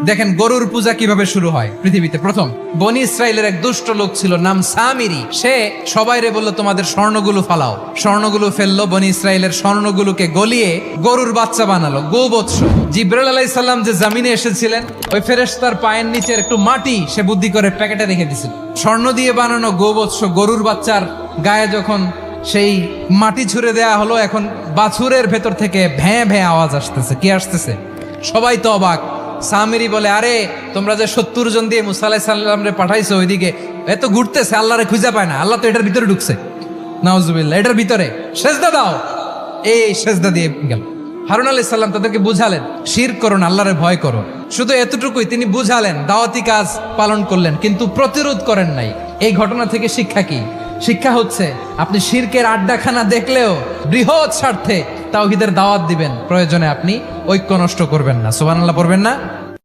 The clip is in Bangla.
দেখেন গরুর পূজা কিভাবে শুরু হয় পৃথিবীতে প্রথম। বনি ইসরায়েলের এক দুষ্ট লোক ছিল, নাম সামিরি। সে সবাইরে বলল তোমাদের স্বর্ণগুলো ফালাও। স্বর্ণগুলো ফেললো, বনি ইসরায়েলের স্বর্ণগুলোকে গলিয়ে গরুর বাচ্চা বানালো, গোবৎস। জিব্রাইল আলাইহিস সালাম যে জামিনে এসেছিলেন, ওই ফেরেশতার পায়ের নিচের একটু মাটি সে বুদ্ধি করে প্যাকেটে রেখে দিছিল। স্বর্ণ দিয়ে বানানো গোবৎস গরুর বাচ্চার গায়ে যখন সেই মাটি ছুঁড়ে দেয়া হলো, এখন বাছুরের ভেতর থেকে ভ্যাঁ ভ্যাঁ আওয়াজ আসতেছে। কি আসতেছে? সবাই তো অবাক। সামিরি বলে, আরে তোমরা যে 70 জন দিয়ে মুসা আলাইহিস সালাম রে পাঠাইছো ওইদিকে, এত ঘুরতেছে, আল্লাহরে খুঁজে পায় না। আল্লাহ তো এটার ভিতরে ঢুকছে, নাউজুবিল্লাহ, এটার ভিতরে সেজদা দাও। এই সেজদা দিয়ে গেল। হারুন আলাইহিস সালাম তাদেরকে বুঝালেন, শিরক করো না, আল্লাহরে ভয় করো। শুধু এতটুকুই তিনি বুঝালেন, দাওয়াতি কাজ পালন করলেন, কিন্তু প্রতিরোধ করেন নাই। এই ঘটনা থেকে শিক্ষা কি? শিক্ষা হচ্ছে, আপনি শিরকের আড্ডাখানা দেখলেও বৃহৎ স্বার্থে তাওহীদের দাওয়াত দিবেন, প্রয়োজনে আপনি ঐক্য নষ্ট করবেন না। সুবহানাল্লাহ পড়বেন না?